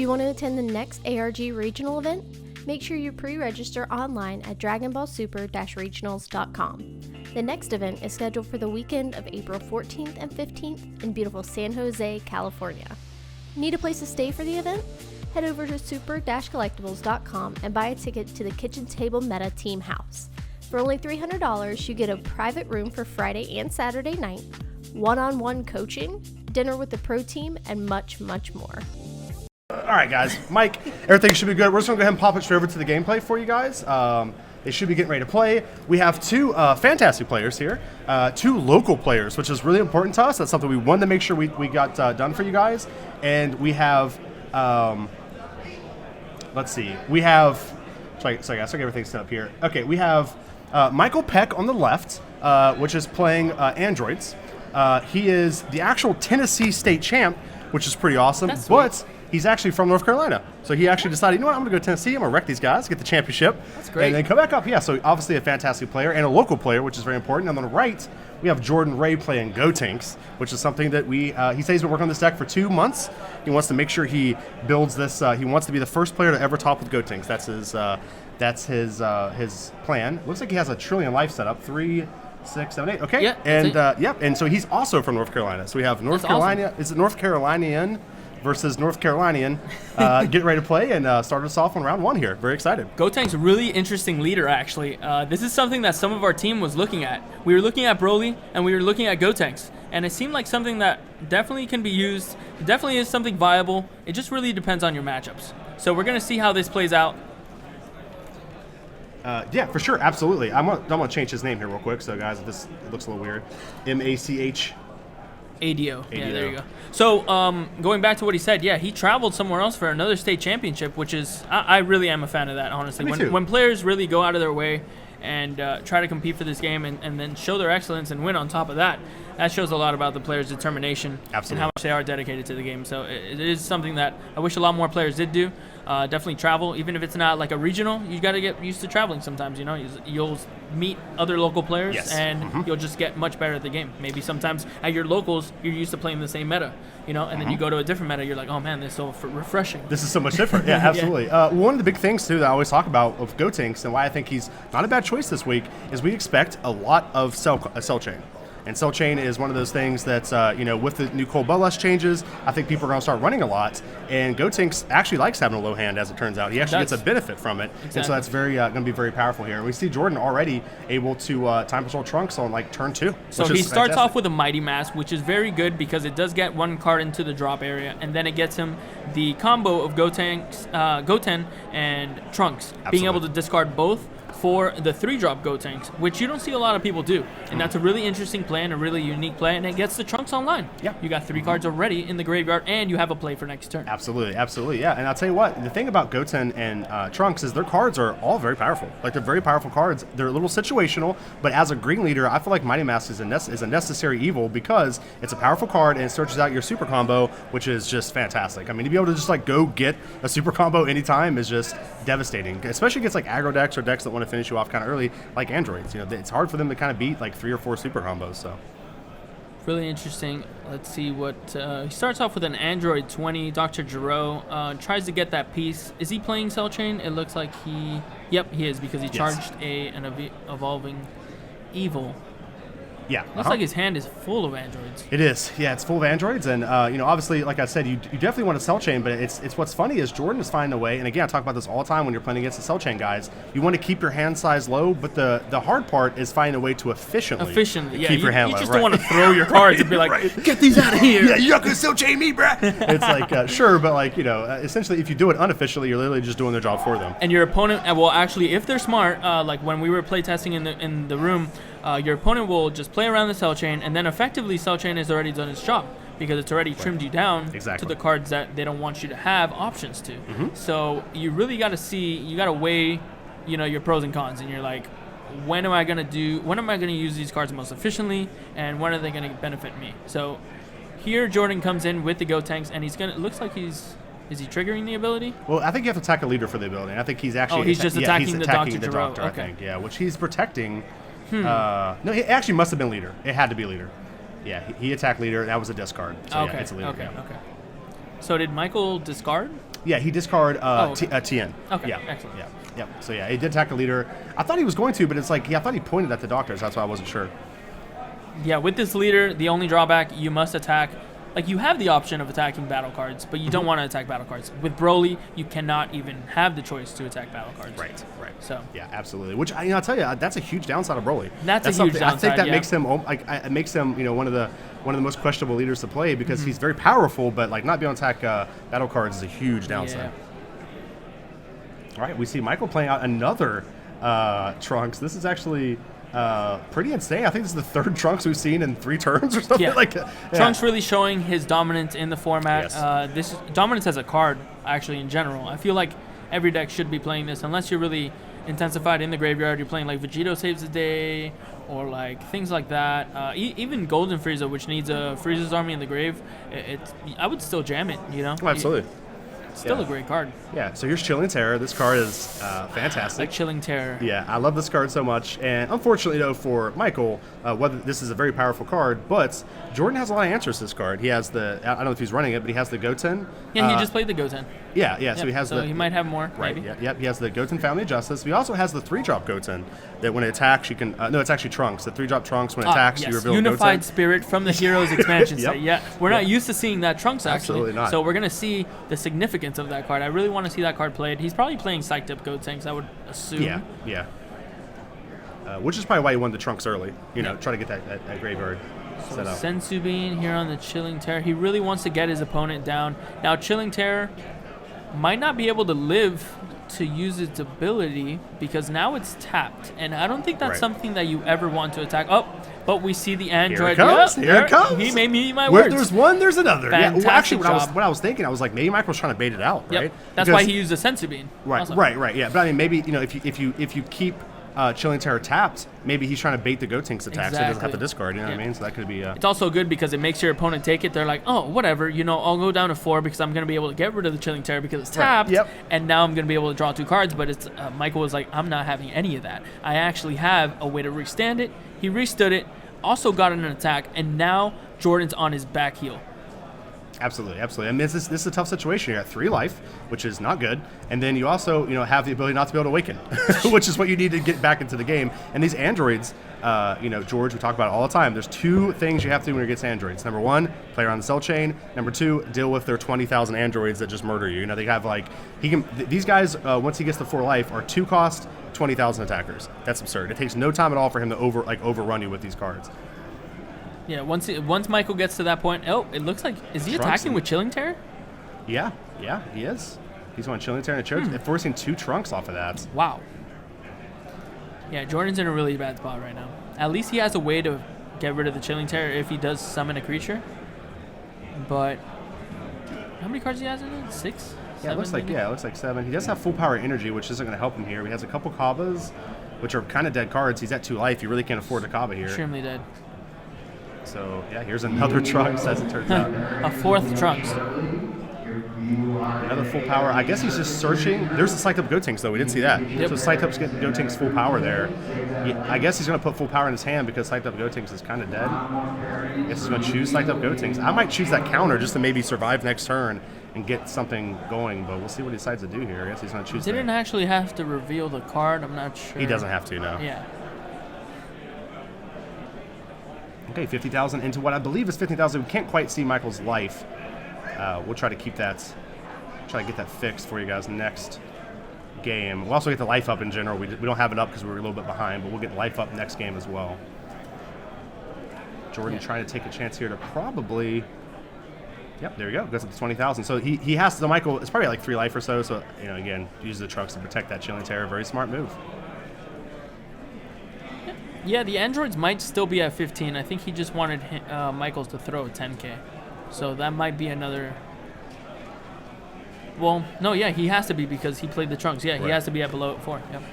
you want to attend the next ARG regional event? Make sure you pre-register online at dragonballsuper-regionals.com. The next event is scheduled for the weekend of April 14th and 15th in beautiful San Jose, California. Need a place to stay for the event? Head over to super-collectibles.com and buy a ticket to the KitchenTableMeta Team House. For only $300, you get a private room for Friday and Saturday night, one-on-one coaching, dinner with the pro team, and much, much more. All right, guys. Mike, everything should be good. We're just going to go ahead and pop it straight over to the gameplay for you guys. They should be getting ready to play. We have two fantastic players here, two local players, which is really important to us. That's something we wanted to make sure we got done for you guys. And we have, let's see, we have, sorry guys, I got everything set up here. Okay, we have Michael Peck on the left, which is playing androids. He is the actual Tennessee state champ, which is pretty awesome. That's but sweet. He's actually from North Carolina. So he actually decided, you know what, I'm going to go to Tennessee. I'm going to wreck these guys, get the championship. That's great. And then come back up. Yeah, so obviously a fantastic player and a local player, which is very important. And on the right, we have Jordan Ray playing Gotenks, which is something that he says he's been working on this deck for 2 months. He wants to make sure he builds this. He wants to be the first player to ever top with Gotenks. That's his plan. Looks like he has a trillion life set up. 3, 6, 7, 8. Okay. Yeah, and and so he's also from North Carolina. So we have North Carolina. Awesome. Is it North Carolinian versus North Carolinian? Get ready to play and start us off on round 1 here. Very excited. Gotenks a really interesting leader, actually. This is something that some of our team was looking at. We were looking at Broly and we were looking at Gotenks, and it seemed like something that definitely can be used. It definitely is something viable. It just really depends on your matchups. So we're going to see how this plays out. Yeah, for sure, absolutely. I'm gonna change his name here real quick. So guys, it looks a little weird. Mach. ADO. Yeah, there you go. So going back to what he said, yeah, he traveled somewhere else for another state championship, which is, I really am a fan of that, honestly. When players really go out of their way and try to compete for this game and then show their excellence and win on top of that, that shows a lot about the players' determination. Absolutely. And how much they are dedicated to the game. So it is something that I wish a lot more players did do. Definitely travel, even if it's not like a regional. You got to get used to traveling sometimes. You know, you'll meet other local players, yes. and you'll just get much better at the game. Maybe sometimes at your locals, you're used to playing the same meta, you know, and then you go to a different meta, you're like, oh man, this is so refreshing. This is so much different. Yeah, absolutely. Yeah. One of the big things too that I always talk about of Gotenks and why I think he's not a bad choice this week is we expect a lot of cell chain. And cell chain is one of those things that's, with the new cold bloodlust changes, I think people are going to start running a lot. And Gotenks actually likes having a low hand, as it turns out. He actually gets a benefit from it. Exactly. And so that's very going to be very powerful here. And we see Jordan already able to time control Trunks on like turn 2. So he starts off with a Mighty Mask, which is very good because it does get one card into the drop area. And then it gets him the combo of Goten and Trunks. Absolutely. Being able to discard both for the 3-drop Gotenks, which you don't see a lot of people do. And that's a really interesting play and a really unique play, and it gets the Trunks online. Yeah. You got 3 cards already in the graveyard, and you have a play for next turn. Absolutely, yeah. And I'll tell you what, the thing about Goten and Trunks is their cards are all very powerful. Like, they're very powerful cards. They're a little situational, but as a green leader, I feel like Mighty Mask is a necessary evil because it's a powerful card and it searches out your super combo, which is just fantastic. I mean, to be able to just like go get a super combo anytime is just devastating, especially against like aggro decks or decks that want to finish you off kind of early, like androids. You know, it's hard for them to kind of beat like 3 or 4 super combos. So really interesting. Let's see what he starts off with an Android 20. Dr. Giro tries to get that piece. Is he playing Cell Chain? It looks like he is, because he charged an evolving evil. Yeah. Looks like his hand is full of androids. It is. Yeah, it's full of androids. And, obviously, like I said, you definitely want a cell chain, but it's what's funny is Jordan is finding a way, and again, I talk about this all the time when you're playing against the cell chain guys, you want to keep your hand size low, but the hard part is finding a way to efficiently keep your hand low. You just don't want to throw your cards and be like, get these out of here. Yeah, you're not going to cell chain me, bruh. It's like, sure, but like, essentially if you do it unofficially, you're literally just doing their job for them. And your opponent, well, actually, if they're smart, like when we were playtesting in the room, your opponent will just play around the cell chain, and then effectively cell chain has already done its job because it's already trimmed you down to the cards that they don't want you to have options to. So you really got to weigh, your pros and cons, and you're like, when am I going to use these cards most efficiently, and when are they going to benefit me? So here Jordan comes in with the Gotenks, and it looks like is he triggering the ability? Well, I think you have to attack a leader for the ability. I think he's actually he's just attacking the Dr. Doctor, I think. Yeah, which he's protecting. No, it actually must have been leader. It had to be leader. Yeah, he attacked leader. That was a discard. So yeah, it's a leader. Okay. So did Michael discard? Yeah, he discarded Tien. Okay, yeah, excellent. Yeah. So yeah, he did attack the leader. I thought he was going to, but it's like I thought he pointed at the doctors. That's why I wasn't sure. Yeah, with this leader, the only drawback, you must attack. Like, you have the option of attacking battle cards, but you don't want to attack battle cards. With Broly, you cannot even have the choice to attack battle cards. Right. So yeah, absolutely. Which I'll tell you, that's a huge downside of Broly. That's a huge downside. I think that makes him it makes him one of the most questionable leaders to play because he's very powerful, but like not being able to attack battle cards is a huge downside. Yeah. All right, we see Michael playing out another Trunks. This is actually pretty insane. I think this is the third Trunks we've seen in 3 turns or something like that. Yeah. Trunks really showing his dominance in the format. Yes. This is dominance as a card, actually, in general. I feel like every deck should be playing this, unless you're really intensified in the graveyard. You're playing like Vegito Saves the Day, or like things like that. Even Golden Frieza, which needs a Frieza's Army in the grave, I would still jam it, you know? Oh, absolutely. Still a great card. Yeah, so here's Chilling Terror. This card is fantastic. Like Chilling Terror. Yeah, I love this card so much. And unfortunately, though, for Michael, whether this is a very powerful card, but Jordan has a lot of answers to this card. He has I don't know if he's running it, but he has the Goten. Yeah, he just played the Goten. Yeah, yep. So he has he might have more, right, maybe. Yep, he has the Goten Family of Justice. He also has the 3-drop Goten that when it attacks, you can... no, it's actually Trunks. The 3-drop Trunks, when it attacks, yes. you reveal Unified Goten. Spirit from the Heroes expansion set. Yeah, we're not used to seeing that Trunks, actually. Absolutely not. So we're going to see the significance of that card. I really want to see that card played. He's probably playing Psyched Up Gotenks, I would assume. Yeah. Which is probably why he won the Trunks early. Try to get that graveyard set up. Sensu Bean here on the Chilling Terror. He really wants to get his opponent down. Now, Chilling Terror might not be able to live to use its ability because now it's tapped. And I don't think that's something that you ever want to attack. Oh, but we see the android. Here it comes. He made me eat my Where words. there's one, there's another. Fantastic well, actually, job. what I was thinking, I was like, maybe Michael's trying to bait it out, right? That's why he used the Sensu Bean. Right, yeah. But I mean, maybe if you keep Chilling Terror tapped, maybe he's trying to bait the Gotenks attack so he doesn't have to discard. You know what I mean? So that could be. It's also good because it makes your opponent take it. They're like, oh, whatever. I'll go down to 4 because I'm going to be able to get rid of the Chilling Terror because it's tapped. Yep. And now I'm going to be able to draw 2 cards. But it's Michael was like, I'm not having any of that. I actually have a way to restand it. He restood it, also got an attack, and now Jordan's on his back heel. Absolutely. I mean, this is a tough situation. You're at 3 life, which is not good, and then you also, have the ability not to be able to awaken, which is what you need to get back into the game. And these androids, George, we talk about it all the time. There's 2 things you have to do when you're against androids. Number 1, play around the cell chain. Number 2, deal with their 20,000 androids that just murder you. They have these guys once he gets to 4 life are 2 cost, 20,000 attackers. That's absurd. It takes no time at all for him to overrun you with these cards. Yeah, once Michael gets to that point, it looks like, is he attacking with Chilling Terror? Yeah, he is. He's on Chilling Terror and Church, forcing 2 Trunks off of that. Wow. Yeah, Jordan's in a really bad spot right now. At least he has a way to get rid of the Chilling Terror if he does summon a creature. But how many cards he has in it? 6? Yeah, it looks like 7. He does have full power energy, which isn't going to help him here. He has a couple Kabbas, which are kind of dead cards. He's at 2 life. You really can't afford a Kabba here. Extremely dead. So, yeah, here's another Trunks, as it turns out. A 4th Trunks. Another full power. I guess he's just searching. There's the Psyched Up Gotenks, though. We didn't see that. Yep. So Psyched Up's getting Gotenks full power there. I guess he's going to put full power in his hand because Psyched Up Gotenks is kind of dead. I guess he's going to choose Psyched Up Gotenks. I might choose that counter just to maybe survive next turn and get something going, but we'll see what he decides to do here. I guess he's going to choose Didn't actually have to reveal the card. I'm not sure. He doesn't have to, no. Yeah. Okay, 50,000 into what I believe is 50,000. We can't quite see Michael's life. We'll try to keep that, get that fixed for you guys next game. We'll also get the life up in general. We don't have it up because we were a little bit behind, but we'll get life up next game as well. Jordan trying to take a chance here to probably... Yep, there we go. Goes up to 20,000. So he has to... So Michael, it's probably like 3 life or so. So, again, use the Trunks to protect that Chilling Terror. Very smart move. Yeah, the androids might still be at 15. I think he just wanted Michaels to throw a 10K. So that might be another... Well, no, yeah, he has to be because he played the Trunks. Yeah, he has to be at below 4. Yep. All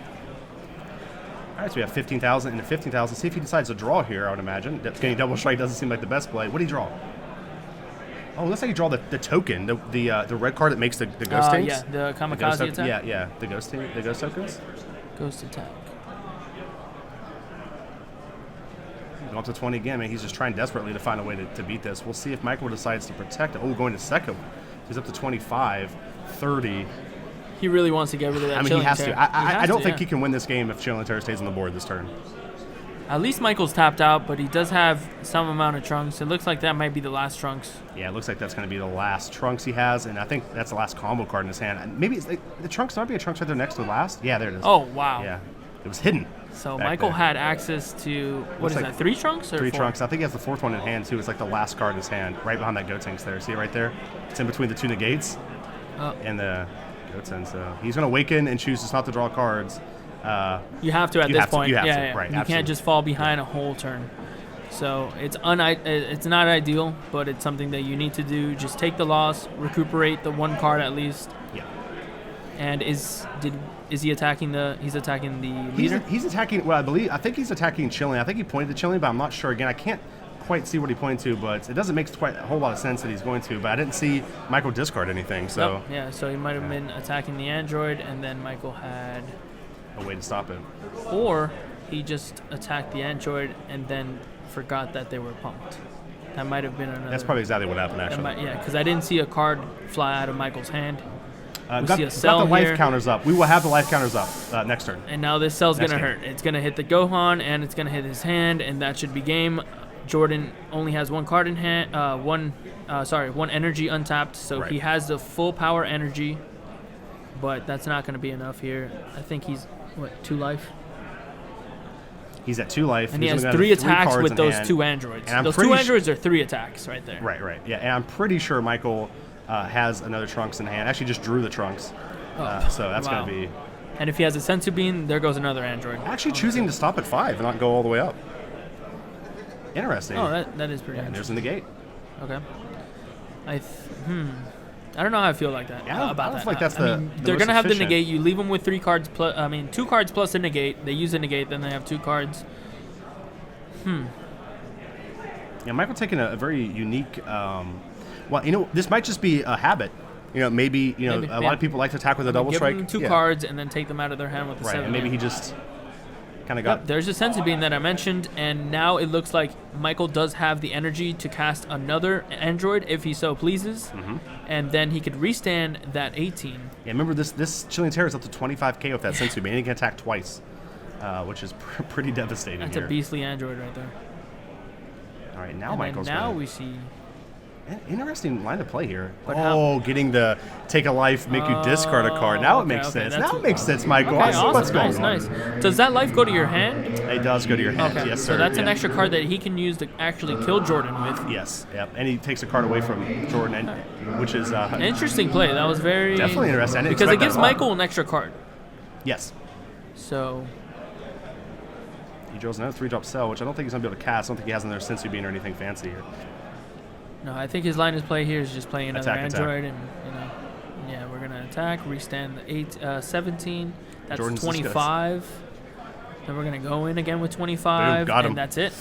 right, so we have 15,000 into 15,000. See if he decides to draw here, I would imagine. Getting double strike doesn't seem like the best play. What did he draw? Oh, looks like he draw the token, the red card that makes the ghost tanks. Yeah, the kamikaze attack. Yeah, the ghost tokens. Ghost attack. Go up to 20 again, man. He's just trying desperately to find a way to beat this. We'll see if Michael decides to protect it. Oh, going to second He's up to 25, 30. He really wants to get rid of that. I mean, Chilling he has Terror. to. I don't think he can win this game if Chilling Terror stays on the board this turn. At least Michael's tapped out, but he does have some amount of Trunks. It looks like that might be the last Trunks. Yeah, it looks like that's going to be the last Trunks he has, and I think that's the last combo card in his hand. And maybe it's like the Trunks, there might be a Trunks right there next to the last. Yeah, there it is. Oh, wow. Yeah, it was hidden. So Michael had access to, what is that, 3 Trunks or 3 4? Trunks. I think he has the 4th one in hand, too. It's like the last card in his hand, right behind that Gotenks there. See it right there? It's in between the 2 negates and the Gotenks. So he's going to awaken and choose not to draw cards. You have to at this point. Right, you absolutely. can't just fall behind a whole turn. So it's not ideal, but it's something that you need to do. Just take the loss, recuperate the 1 card at least. Yeah. And is he attacking the? He's attacking the leader. He's attacking. Well, I think he's attacking Chilling. I think he pointed to Chilling, but I'm not sure. Again, I can't quite see what he pointed to, but it doesn't make quite a whole lot of sense that he's going to. But I didn't see Michael discard anything. So nope. Yeah. So he might have been attacking the android, and then Michael had a way to stop it. Or he just attacked the android and then forgot that they were pumped. That might have been another. That's probably exactly what happened, actually. Yeah, because I didn't see a card fly out of Michael's hand. Got the life counters up. We will have the life counters up next turn. And now this cell's going to hurt. It's going to hit the Gohan, and it's going to hit his hand, and that should be game. Jordan only has 1 card in hand, 1 energy untapped, so he has the full power energy, but that's not going to be enough here. I think he's, 2 life? He's at 2 life. And he has 3 attacks with those 2 androids. Those 2 androids are 3 attacks right there. Right. Yeah, and I'm pretty sure Michael has another Trunks in hand. Actually, just drew the Trunks. So that's going to be... And if he has a Sensu Bean, there goes another android. Actually choosing to stop at 5 and not go all the way up. Interesting. Oh, that is pretty interesting. And there's a negate. Okay. I don't know how I feel like that. Yeah, about I that. Feel like that's they're gonna have the negate. You leave them with 3 cards plus. 2 cards plus a negate. They use a negate, then they have 2 cards. Yeah, Michael taking a very unique. This might just be a habit. Maybe a lot of people like to attack with a double strike. Give them 2 cards and then take them out of their hand with the 7. And maybe he just kind of got. Yep, there's a Sensu Bean that I mentioned, and now it looks like Michael does have the energy to cast another android if he so pleases, and then he could restand that 18. Yeah, remember this Chilling Terror is up to 25k with that Sensu Bean, and he can attack twice, which is pretty devastating. That's a beastly android right there. All right, now Michael's. Now we see. Interesting line to play here. Getting the take a life, make you discard a card. Now it makes sense. Now it makes sense, Michael. Okay, awesome. What's going on? Nice. Does that life go to your hand? It does go to your hand. Okay. Yes, sir. So that's an extra card that he can use to actually kill Jordan with. Yes. Yep. And he takes a card away from Jordan, which is an interesting play. That was very definitely interesting. Because it gives Michael an extra card. Yes. So he draws another 3-drop cell, which I don't think he's gonna be able to cast. I don't think he has another Sensu Bean or anything fancy here. No, I think his line of play here is just playing another android, attack. And we're gonna attack, restand the 17. That's Jordan's 25. Then we're gonna go in again with 25, and that's it.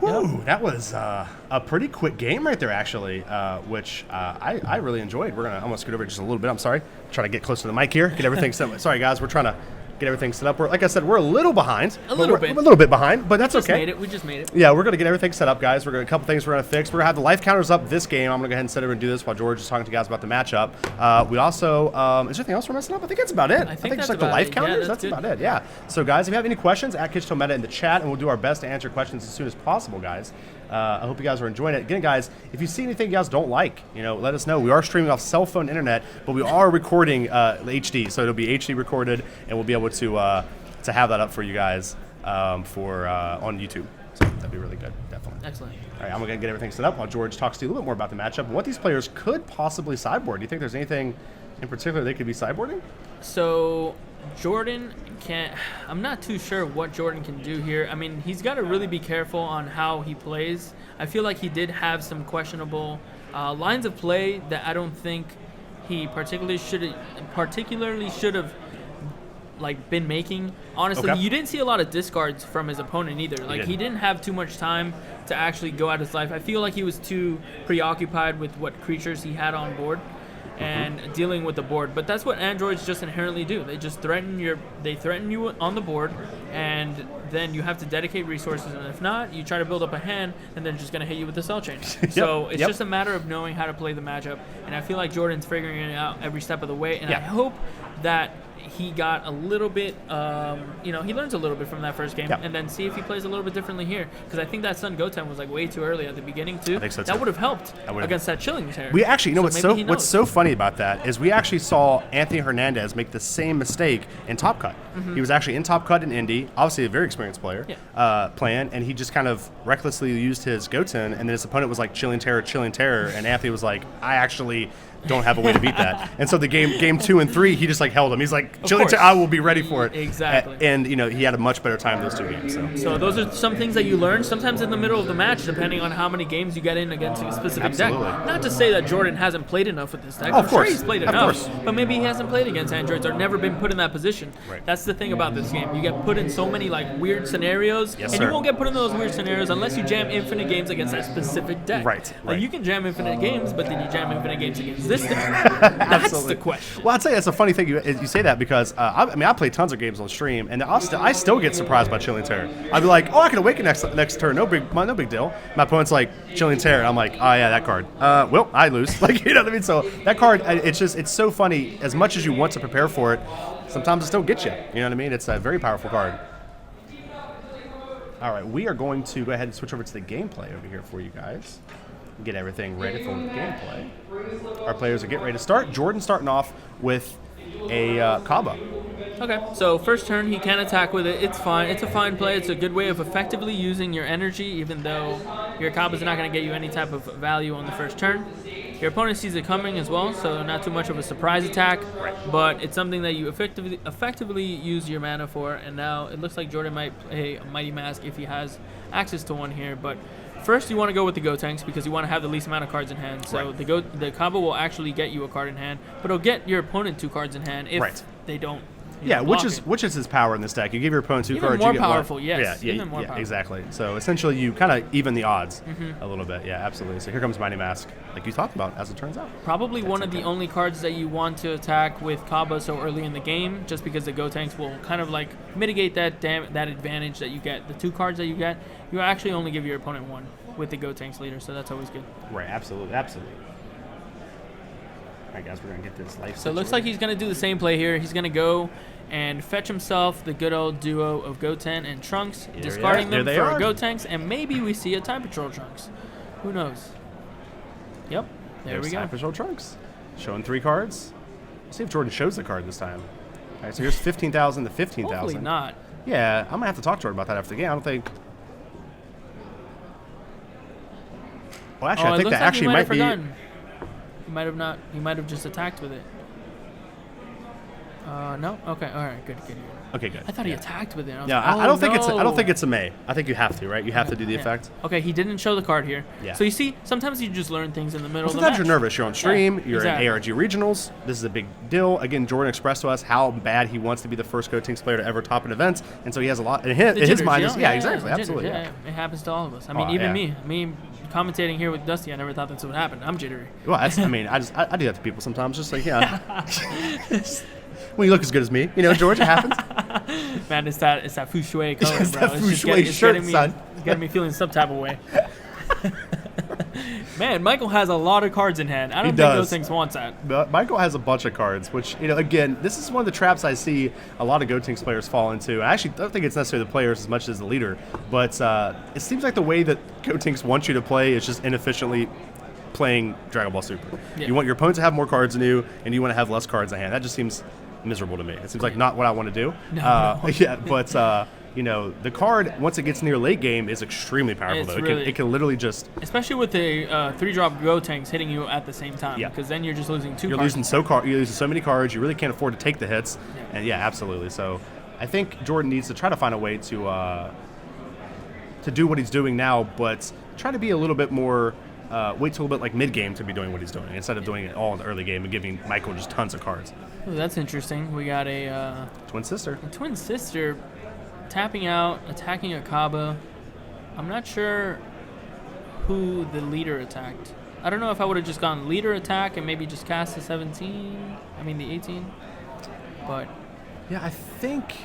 Woo, that was a pretty quick game right there, actually, which I really enjoyed. I'm gonna scoot over just a little bit. I'm sorry, trying to get close to the mic here, get everything set. Sorry, guys, we're trying to get everything set up. Like I said, we're a little behind. A little bit behind, but that's okay. We just made it. Yeah, we're going to get everything set up, guys. A couple things we're going to fix. We're going to have the life counters up this game. I'm going to go ahead and set over and do this while George is talking to you guys about the matchup. We also, is there anything else we're messing up? I think that's about it. I think just like the life counters, that's about it. Yeah. So, guys, if you have any questions, at KitchenTableMeta in the chat, and we'll do our best to answer questions as soon as possible, guys. I hope you guys are enjoying it. Again, guys, if you see anything you guys don't like, let us know. We are streaming off cell phone internet, but we are recording HD, so it'll be HD recorded, and we'll be able to have that up for you guys on YouTube. So that'd be really good, definitely. Excellent. All right, I'm going to get everything set up while George talks to you a little bit more about the matchup and what these players could possibly sideboard. Do you think there's anything in particular they could be sideboarding? So Jordan can't. I'm not too sure what Jordan can do here. I mean, he's got to really be careful on how he plays. I feel like he did have some questionable lines of play that I don't think he particularly should have been making. Honestly, you didn't see a lot of discards from his opponent either. He didn't have too much time to actually go out his life. I feel like he was too preoccupied with what creatures he had on board. and dealing with the board. But that's what androids just inherently do. They just threaten you on the board, and then you have to dedicate resources, and if not, you try to build up a hand, and they're just going to hit you with the cell chain. So it's just a matter of knowing how to play the matchup, and I feel like Jordan's figuring it out every step of the way, and I hope that he got a little bit, he learns a little bit from that first game, and then see if he plays a little bit differently here. Because I think that Sun Goten was like way too early at the beginning too. I think so too. That would have helped against that chilling terror. We actually, what's so funny about that is we actually saw Anthony Hernandez make the same mistake in Top Cut. He was actually in Top Cut in Indy, obviously a very experienced player, playing, and he just kind of recklessly used his Goten, and then his opponent was like chilling terror, and Anthony was like, I actually don't have a way to beat that. And so the game 2 and 3, he just like held him. He's like, chilling terror, I will be ready for it. Exactly. And he had a much better time those 2 games. So those are some things that you learn sometimes in the middle of the match, depending on how many games you get in against a specific deck. Not to say that Jordan hasn't played enough with this deck. Of course. Sure he's played enough, but maybe he hasn't played against androids or never been put in that position. Right. That's the thing about this game. You get put in so many like weird scenarios, and you won't get put in those weird scenarios unless you jam infinite games against that specific deck. Right. Like you can jam infinite games, but then you jam infinite games against this deck. That's the question. Well, I'd say that's a funny thing you say that because I play tons of games on stream, and I still get surprised by Chilling Terror. I'd be like, I can awaken next turn, no big deal. My opponent's like Chilling Terror, and I'm like, oh yeah, that card. Well, I lose. Like, you know what I mean? So that card, it's so funny. As much as you want to prepare for it, sometimes it still gets you. You know what I mean? It's a very powerful card. All right, we are going to go ahead and switch over to the gameplay over here for you guys. Get everything ready for the gameplay. Our players are getting ready to start. Jordan starting off with a Kaba. Okay, so first turn he can attack with it. It's fine. It's a fine play. It's a good way of effectively using your energy, even though your Kaba's not going to get you any type of value on the first turn. Your opponent sees it coming as well, so not too much of a surprise attack, but it's something that you effectively use your mana for. And now it looks like Jordan might play a Mighty Mask if he has access to one here, but first, you want to go with the Gotenks because you want to have the least amount of cards in hand. So the combo will actually get you a card in hand, but it'll get your opponent 2 cards in hand if they don't. Which is his power in this deck. You give your opponent 2 cards. Even more you get powerful, one. yes. Even more powerful. Exactly. So essentially, you kind of even the odds a little bit. Yeah, absolutely. So here comes Mighty Mask, like you talked about, as it turns out. Probably one of the only cards that you want to attack with Kaba so early in the game, just because the Gotenks will kind of like mitigate that advantage that you get. The 2 cards that you get, you actually only give your opponent 1 with the Gotenks leader, so that's always good. Right, absolutely. All right, guys, we're going to get this life. So it looks like he's going to do the same play here. He's going to go and fetch himself the good old duo of Goten and Trunks, discarding them for a Gotenks, and maybe we see a Time Patrol Trunks. Who knows? Yep, there we go. Time Patrol Trunks. Showing 3 cards. Let's see if Jordan shows the card this time. All right, so here's 15,000 to 15,000. Hopefully not. Yeah, I'm going to have to talk to Jordan about that after the game. I don't think... Well, actually, I think that actually might be... He might have not. He might have just attacked with it. No. Okay. All right. Good. Okay. Good. I thought he attacked with it. I don't think it's. I don't think it's a May. I think you have to, right? You have to do the effect. Okay. He didn't show the card here. Yeah. So you see, sometimes you just learn things in the middle of the match. Sometimes you're nervous. You're on stream. You're in ARG regionals. This is a big deal. Again, Jordan expressed to us how bad he wants to be the first Gotenks player to ever top an event, and so he has a lot in his mind. Exactly. Absolutely. Yeah. It happens to all of us. I mean, even me commentating here with Dusty, I never thought this would happen. I'm jittery. Well, I do that to people sometimes. Just like when you look as good as me, George, it happens. Man, it's that feng shui color, it's bro. That feng shui shirt, son. It's getting me feeling some type of way. Man, Michael has a lot of cards in hand. I don't think those things wants that. Michael has a bunch of cards, which, again, this is one of the traps I see a lot of Gotenks players fall into. I actually don't think it's necessarily the players as much as the leader, but it seems like the way that Gotenks want you to play is just inefficiently playing Dragon Ball Super. Yeah. You want your opponent to have more cards than you, and you want to have less cards in hand. That just seems miserable to me. It seems like not what I want to do. No. Yeah, but the card, once it gets near late game, is extremely powerful, though. It can literally just... Especially with the 3-drop Gotenks hitting you at the same time, because then you're just losing 2 cards. You're losing so many cards, you really can't afford to take the hits. Yeah. And absolutely. So I think Jordan needs to try to find a way to do what he's doing now, but try to be a little bit more... wait till a bit like mid-game to be doing what he's doing, instead of doing it all in the early game and giving Michael just tons of cards. Ooh, that's interesting. We got a... twin sister. A twin sister tapping out, attacking a Kaba. I'm not sure who the leader attacked. I don't know if I would have just gone leader attack and maybe just cast the 17. I mean the 18. But yeah, I think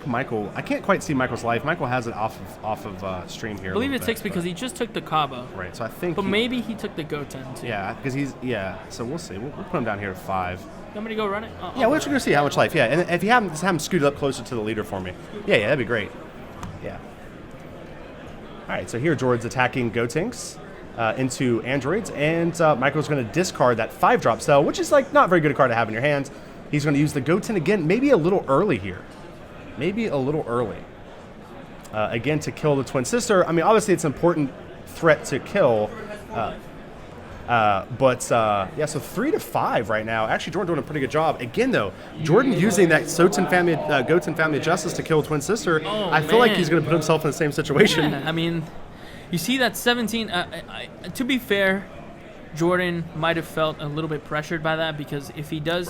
Michael. I can't quite see Michael's life. Michael has it off of stream here. I believe it's 6 because he just took the Kaba. Right. So I think. But maybe he took the Goten too. Yeah, because So we'll see. We'll put him down here at 5. You want me to go run it? Yeah, we're just gonna see how much life. Yeah, and if you have him, just have him scooted up closer to the leader for me. Yeah, that'd be great. Yeah. All right. So here, George's attacking Gotenks into androids, and Michael's going to discard that 5-drop cell, which is like not a very good a card to have in your hands. He's going to use the Goten again, maybe a little early here. Again, to kill the twin sister. I mean, obviously it's an important threat to kill. So 3 to 5 right now. Actually, Jordan doing a pretty good job. Again, though, Jordan using that Goten family of justice to kill a twin sister. I feel like he's going to put himself in the same situation. Yeah, I mean, you see that 17. To be fair, Jordan might have felt a little bit pressured by that because if he does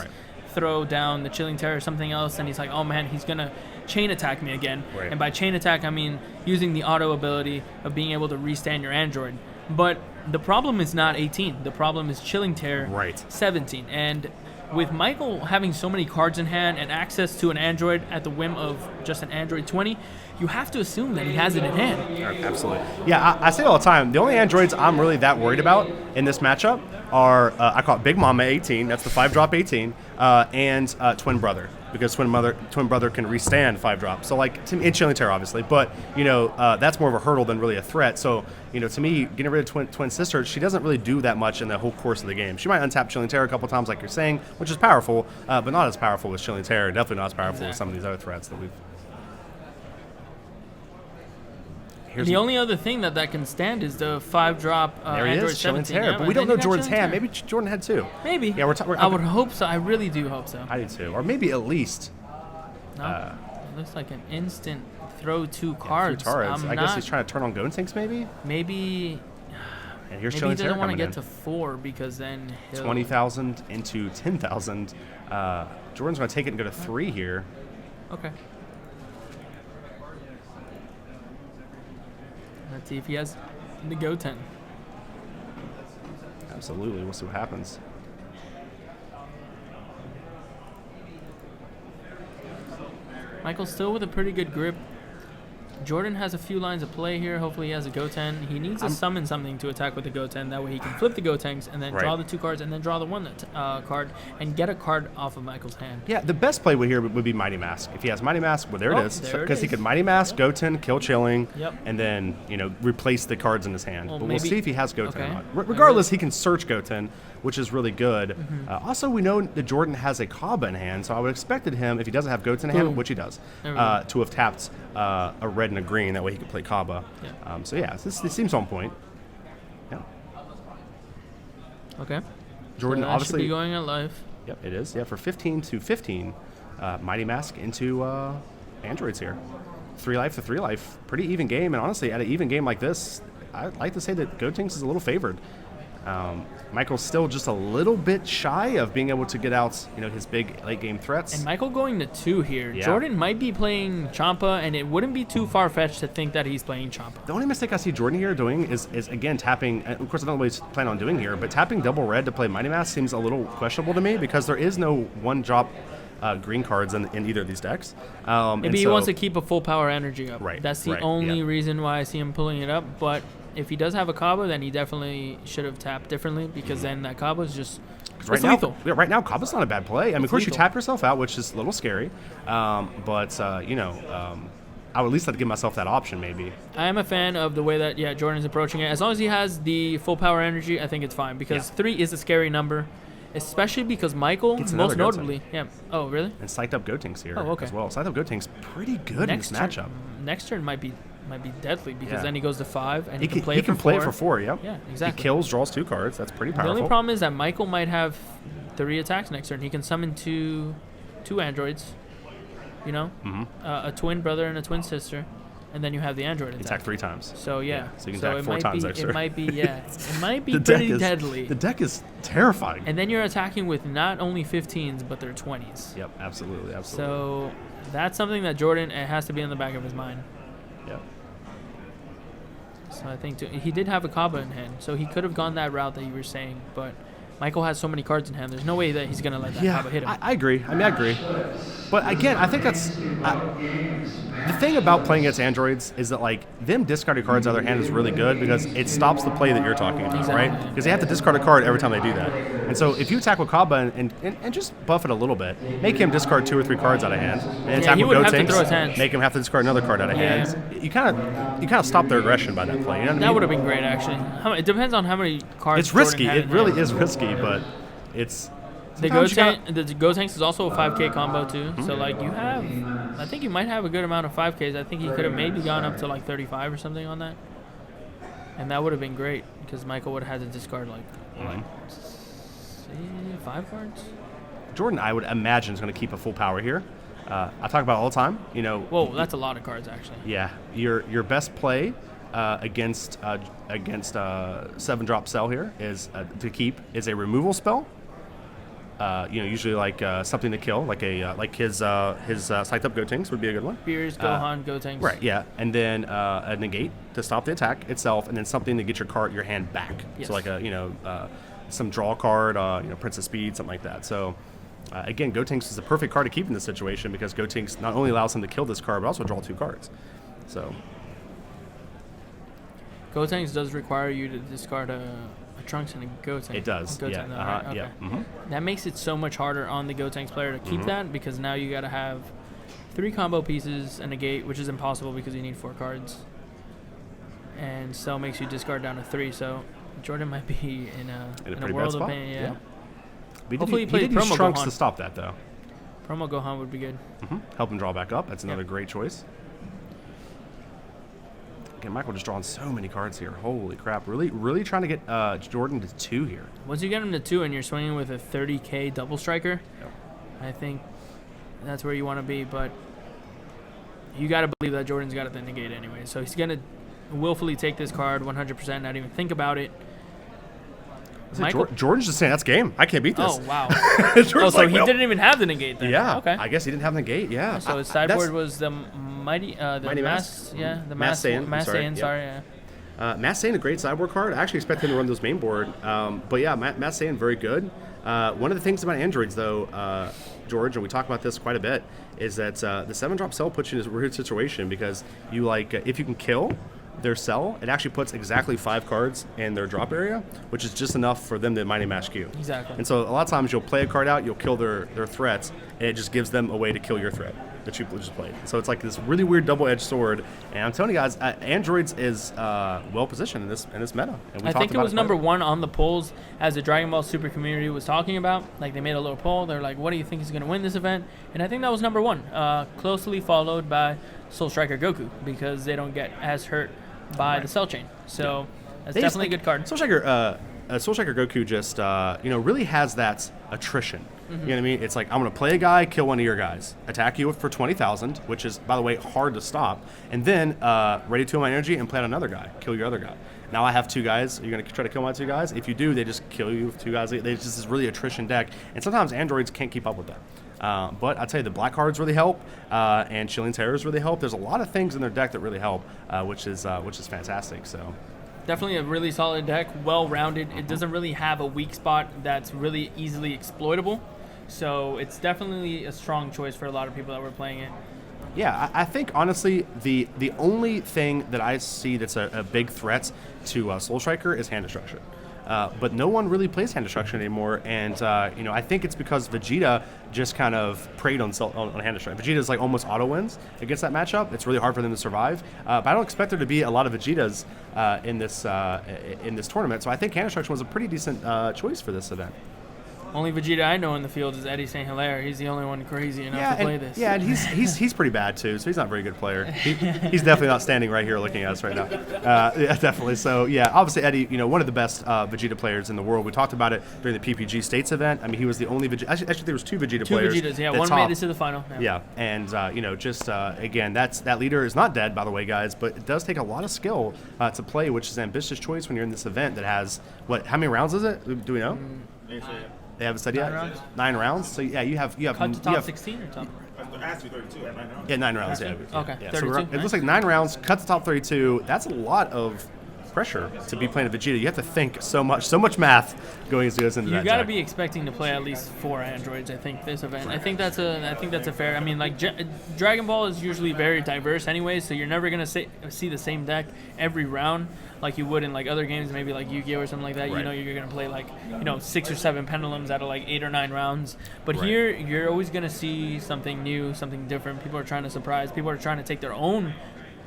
throw down the Chilling Terror or something else, and he's like, oh man, he's gonna chain attack me again. Right. And by chain attack, I mean using the auto ability of being able to restand your android. But the problem is not 18. The problem is Chilling Terror 17. And with Michael having so many cards in hand and access to an android at the whim of just an android 20, you have to assume that he has it in hand. Absolutely. Yeah, I say it all the time. The only androids I'm really that worried about in this matchup are, I call it Big Mama 18, that's the 5-drop 18, and Twin Brother, because Twin Brother can restand 5-drop. So like, and Chilling Terror obviously, but that's more of a hurdle than really a threat. So to me, getting rid of Twin Sister, she doesn't really do that much in the whole course of the game. She might untap Chilling Terror a couple times, like you're saying, which is powerful, but not as powerful as Chilling Terror. Definitely not as powerful as some of these other threats that we've. The only other thing that can stand is the 5-drop Android 17. Terror, but we don't know Jordan's hand. Maybe Jordan had 2. Maybe. Yeah, I would hope so. I really do hope so. I do too. Or maybe at least. No, it looks like an instant throw 2 cards. I guess he's trying to turn on Gotenks maybe? Maybe. And here's Maybe he doesn't want to get in. to 4 because then 20,000 into 10,000. Jordan's going to take it and go to 3 here. Okay. Let's see if he has the Goten. Absolutely. We'll see what happens. Michael's still with a pretty good grip. Jordan has a few lines of play here. Hopefully he has a Goten. He needs to summon something to attack with the Goten. That way he can flip the Gotenks and then draw the 2 cards and then draw the 1 card and get a card off of Michael's hand. Yeah, the best play here would be Mighty Mask. If he has Mighty Mask, well, there it is. Because he could Mighty Mask, Goten, kill Chilling, and then replace the cards in his hand. But we'll see if he has Goten or not. Regardless, he can search Goten, which is really good. Also, we know that Jordan has a Kaba in hand, so I would have expected him, if he doesn't have Goten in hand, which he does, to have tapped a red and a green. That way he could play Kaba. This seems on point. Yeah. Okay. Jordan so obviously should be going at life. Yep, it is. Yeah, for 15 to 15, Mighty Mask into androids here. 3 life to 3 life. Pretty even game, and honestly, at an even game like this, I'd like to say that Gotenks is a little favored. Michael's still just a little bit shy of being able to get out, his big late game threats. And Michael going to 2 here. Yeah. Jordan might be playing Champa, and it wouldn't be too far-fetched to think that he's playing Champa. The only mistake I see Jordan here doing is again, tapping, of course I don't know what he's planning on doing here, but tapping double red to play Mighty Mask seems a little questionable to me because there is no 1-drop green cards in either of these decks. Maybe he wants to keep a full power energy up. Right. That's the only reason why I see him pulling it up, but if he does have a Kaba, then he definitely should have tapped differently because then that Kaba is just lethal. Right now, Kaba's not a bad play. I mean, of course, you tap yourself out, which is a little scary. I would at least like to give myself that option, maybe. I am a fan of the way that, Jordan's approaching it. As long as he has the full power energy, I think it's fine because 3 is a scary number, especially because Michael, most notably. Yeah. Oh, really? And psyched up Gotenks here as well. Psyched up Gotenks pretty good in this matchup. Next turn might be deadly because then he goes to 5 and he can play it for 4. Yep. Yeah, exactly. He kills, draws 2 cards. That's pretty powerful. The only problem is that Michael might have 3 attacks next turn. He can summon two androids, a twin brother and a twin sister, and then you have the android attack. Attack 3 times. So so you can attack 4 times next turn. It might be pretty deadly. The deck is terrifying. And then you're attacking with not only 15s but they're 20s. Yep, absolutely. So that's something that Jordan, it has to be in the back of his mind. Yep. So I think he did have a Kaba in hand, so he could have gone that route that you were saying, but Michael has so many cards in hand. There's no way that he's going to let that Kaba hit him. I agree. I agree. But again, I think that's the thing about playing against androids is that like them discarding cards out of their hand is really good because it stops the play that you're talking about, right? Because they have to discard a card every time they do that. And so if you attack with Kaba and just buff it a little bit, make him discard 2 or 3 cards out of hand, and attack with Gotenks, make him have to discard another card out of hand. You kind of stop their aggression by that play. You know what I mean? That would have been great actually. It depends on how many cards. It's risky. It really is risky, but it's. The Gotenks is also a 5K combo too, so like I think you might have a good amount of 5Ks. I think he could have maybe gone up to like 35 or something on that, and that would have been great because Michael would have had to discard like 5 cards. Jordan, I would imagine, is going to keep a full power here. I talk about it all the time. Whoa, that's a lot of cards actually. Yeah, your best play against 7-drop Cell here is to keep is a removal spell. Usually like something to kill, like his Psyched Up Gotenks would be a good one. Beers, Gohan, Gotenks. Right, yeah, and then a negate to stop the attack itself, and then something to get your hand back. Yes. So like some draw card, Princess Speed, something like that. So again, Gotenks is the perfect card to keep in this situation because Gotenks not only allows him to kill this card, but also draw 2 cards. So Gotenks does require you to discard a Trunks and a Gotenks. It does, yeah. Right? Okay. Yeah. Mm-hmm. That makes it so much harder on the Gotenks player to keep that because now you got to have 3 combo pieces and a gate, which is impossible because you need 4 cards. And Cell makes you discard down to 3, so Jordan might be in a world of pain. Yeah. Hopefully he plays use Promo Trunks Gohan to stop that though. Promo Gohan would be good. Help him draw back up. That's another great choice. Again, Michael just drawing so many cards here. Holy crap! Really trying to get Jordan to 2 here. Once you get him to 2 and you're swinging with a 30K double striker, I think that's where you want to be. But you got to believe that Jordan's got it the negate anyway. So he's gonna willfully take this card 100%, not even think about it. Jordan's just saying that's game. I can't beat this. Oh wow! So he didn't even have the negate then. Yeah. Okay. I guess he didn't have the negate. Yeah. So his sideboard was the Mighty Mass. Yeah, the Mass Saiyan. Mass Saiyan. Sorry. Mass Saiyan, a great sideboard card. I actually expect him to run those main board. But yeah, Mass Saiyan, very good. One of the things about androids, though, George, and we talk about this quite a bit, is that the 7-drop Cell puts you in a weird situation because you if you can kill their Cell, it actually puts exactly 5 cards in their drop area, which is just enough for them to Mighty Mash Q. Exactly. And so a lot of times you'll play a card out, you'll kill their threats, and it just gives them a way to kill your threat that you just played. So it's like this really weird double-edged sword. And I'm telling you guys, androids is well positioned in this meta. And I think it was number 1 on the polls as the Dragon Ball Super community was talking about. Like they made a little poll. They're like, "What do you think is going to win this event?" And I think that was number 1, closely followed by Soul Striker Goku because they don't get as hurt by the Cell Chain. So that's definitely a good card. Soul Striker Goku just really has that attrition. You know what I mean? It's like, I'm going to play a guy, kill one of your guys, attack you for 20,000, which is, by the way, hard to stop, and then ready to my energy and play on another guy, kill your other guy. Now I have 2 guys. You're going to try to kill my 2 guys? If you do, they just kill you with 2 guys. It's just this really attrition deck, and sometimes androids can't keep up with that. But I'll tell you, the black cards really help, and Chilling Terrors really help. There's a lot of things in their deck that really help, which is fantastic. So. Definitely a really solid deck, well-rounded. It doesn't really have a weak spot that's really easily exploitable. So it's definitely a strong choice for a lot of people that were playing it. Yeah, I think, honestly, the only thing that I see that's a big threat to Soul Striker is hand destruction. But no one really plays hand destruction anymore, and I think it's because Vegeta just kind of preyed on hand destruction. Vegeta's like almost auto wins against that matchup. It's really hard for them to survive. But I don't expect there to be a lot of Vegetas in this tournament. So I think hand destruction was a pretty decent choice for this event. Only Vegeta I know in the field is Eddie St. Hilaire. He's the only one crazy enough to play this. Yeah, and he's pretty bad too, so he's not a very good player. He's definitely not standing right here looking at us right now. Yeah, definitely. So yeah, obviously Eddie, one of the best Vegeta players in the world. We talked about it during the PPG States event. I mean, he was the only Vegeta. Actually, there was 2 Vegeta players. 2 Vegetas, yeah. One made it to the final. Yeah, and again, that leader is not dead, by the way, guys, but it does take a lot of skill to play, which is an ambitious choice when you're in this event that has how many rounds is it? Do we know? They haven't said yet? 9 rounds? 9 rounds? So yeah, you have cut to top 16 or top? It has to be 32 at 9 rounds. Yeah, 9 rounds, yeah. Okay, Yeah. 32. So it looks like 9 rounds, cut to top 32. That's a lot of pressure to be playing a Vegeta. You have to think so much math goes into that. You got to be expecting to play at least 4 androids. I think this event. I think that's a fair. I mean, like Dragon Ball is usually very diverse anyway, so you're never gonna see the same deck every round like you would in like other games, maybe like Yu-Gi-Oh or something like that. Right. You know, you're gonna play like 6 or 7 pendulums out of like 8 or 9 rounds. But right. Here, you're always gonna see something new, something different. People are trying to surprise. People are trying to take their own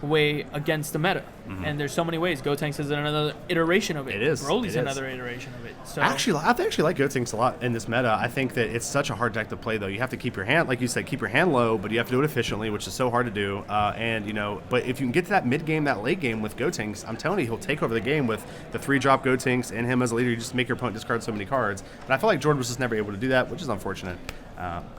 way against the meta, and there's so many ways. Gotenks is another iteration of it. It is. Broly's another iteration of it. So I actually like Gotenks a lot in this meta. I think that it's such a hard deck to play, though. You have to keep your hand, like you said, keep your hand low, but you have to do it efficiently, which is so hard to do. But if you can get to that mid game, that late game with Gotenks, I'm telling you, he'll take over the game with the 3-drop Gotenks and him as a leader. You just make your opponent discard so many cards. But I feel like George was just never able to do that, which is unfortunate.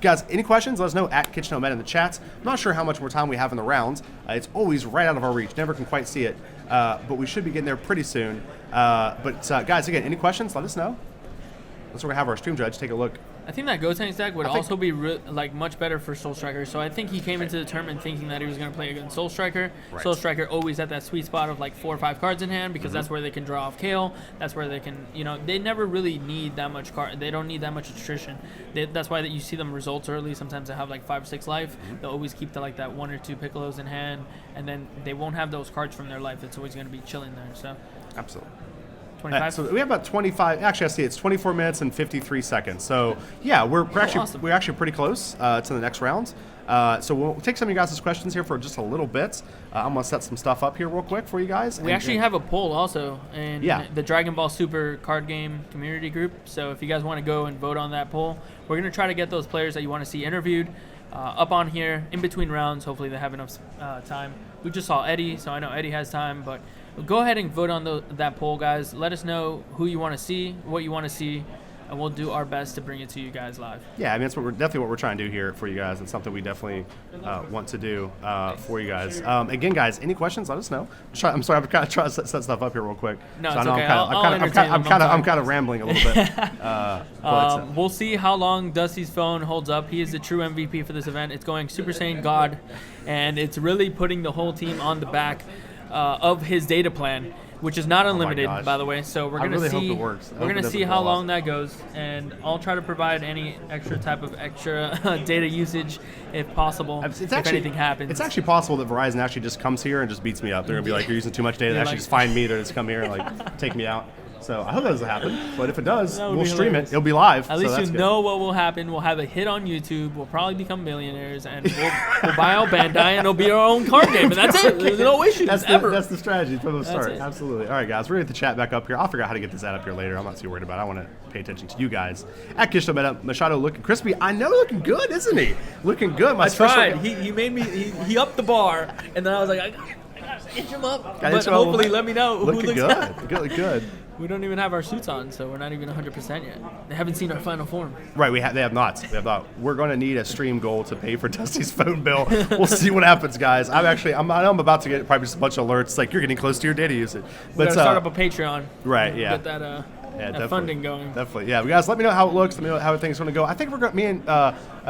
Guys, any questions? Let us know at KitchenTableMeta in the chats. I'm not sure how much more time we have in the rounds. It's always right out of our reach. Never can quite see it, but we should be getting there pretty soon. Guys, again, any questions? Let us know. Let's have our stream judge take a look. I think that Gotenks deck would also be much better for Soul Striker. So I think he came into the tournament thinking that he was going to play against Soul Striker. Right. Soul Striker always at that sweet spot of like 4 or 5 cards in hand because that's where they can draw off Kale. That's where they can, they never really need that much card. They don't need that much attrition. That's why that you see them results early. Sometimes they have like 5 or 6 life. They'll always keep like that 1 or 2 Piccolos in hand, and then they won't have those cards from their life. It's always going to be chilling there. So absolutely. 25? So we have about 25. Actually, I see it's 24 minutes and 53 seconds. So yeah, we're actually pretty close to the next round. So we'll take some of you guys' questions here for just a little bit. I'm gonna set some stuff up here real quick for you guys. We actually have a poll also in the Dragon Ball Super card game community group. So if you guys want to go and vote on that poll, we're gonna try to get those players that you want to see interviewed up on here in between rounds. Hopefully they have enough time. We just saw Eddie, so I know Eddie has time, but go ahead and vote on that poll, guys. Let us know who you want to see, what you want to see, and we'll do our best to bring it to you guys live. Yeah, I mean, that's definitely what we're trying to do here for you guys. It's something we definitely want to do for you guys. Again, guys, any questions? Let us know. I'm sorry, I'm kind of trying to set stuff up here real quick. No, so it's okay. I'm kind of rambling a little bit. We'll see how long Dusty's phone holds up. He is the true MVP for this event. It's going Super Saiyan God, and it's really putting the whole team on the back of his data plan, which is not unlimited, by the way. So we're gonna see. We're gonna see how long that goes, and I'll try to provide any extra data usage if possible. If anything happens, it's actually possible that Verizon actually just comes here and just beats me up. They're gonna be like, "You're using too much data." They actually just find me. They're just come here and like take me out. So I hope that doesn't happen. But if it does, we'll stream it. It'll be live. At least you know what will happen. We'll have a hit on YouTube. We'll probably become millionaires, and we'll buy out Bandai, and it'll be our own card game. And that's it. There's no issues ever. That's the strategy from the start. Absolutely. All right, guys. We're going to get the chat back up here. I'll figure out how to get this ad up here later. I'm not too worried about it. I want to pay attention to you guys. At KitchenTableMeta, Machado looking crispy. I know, looking good, isn't he? Looking good. I tried. He made me. He upped the bar, and then I was like, I gotta inch him up. But hopefully, let me know who looks good. Good. We don't even have our suits on, so we're not even 100% yet. They haven't seen our final form. Right, they have not. We're going to need a stream goal to pay for Dusty's phone bill. We'll see what happens, guys. I'm about to get probably just a bunch of alerts like you're getting close to your data usage. We gotta start up a Patreon. Right, yeah. Get that funding going. Definitely, yeah. Guys, let me know how it looks. Let me know how things are going to go. I think me and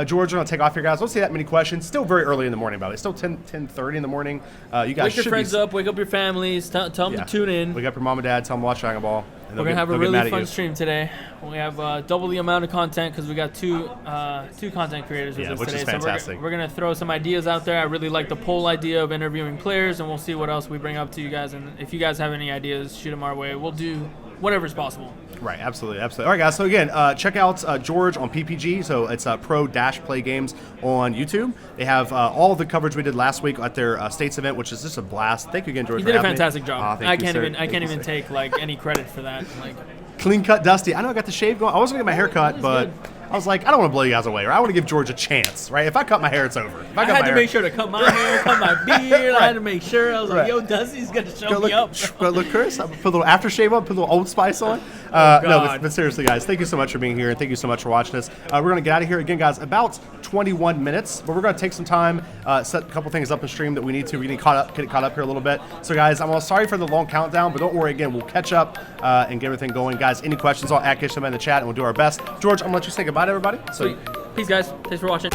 George are going to take off here, guys. Don't see that many questions. Still very early in the morning, by the way. Still 10:30 in the morning. You guys wake your friends up. Wake up your families. Tell them to tune in. Wake up your mom and dad. Tell them to watch Dragon Ball. We're going to have a really fun stream today. We have double the amount of content because we got two content creators with us which today. Is fantastic. So we're going to throw some ideas out there. I really like the poll idea of interviewing players, and we'll see what else we bring up to you guys. And if you guys have any ideas, shoot them our way. We'll do whatever's possible. Right, absolutely. All right, guys. So again, check out George on PPG. So it's Pro-Play Games on YouTube. They have all the coverage we did last week at their States event, which is just a blast. Thank you again, George. You did a fantastic job. I can't even take like any credit for that. Like clean cut, Dusty. I know I got the shave going. I wasn't gonna get my hair cut, but I was like, I don't want to blow you guys away. Right? I want to give George a chance. Right? If I cut my hair, it's over. I had to make sure to cut my hair, cut my beard. Right. I had to make sure. I was like, yo, Dusty's gonna show me up. Look, Chris. I put a little aftershave on. Put a little Old Spice on. No, but seriously, guys, thank you so much for being here, and thank you so much for watching us. We're going to get out of here again, guys, about 21 minutes, but we're going to take some time, set a couple things up in stream that we need to. We need to get caught up here a little bit. So, guys, I'm sorry for the long countdown, but don't worry. Again, we'll catch up and get everything going. Guys, any questions, I'll at KitchenTableMeta in the chat, and we'll do our best. George, I'm going to let you say goodbye to everybody. Sweet. Peace, guys. Thanks for watching.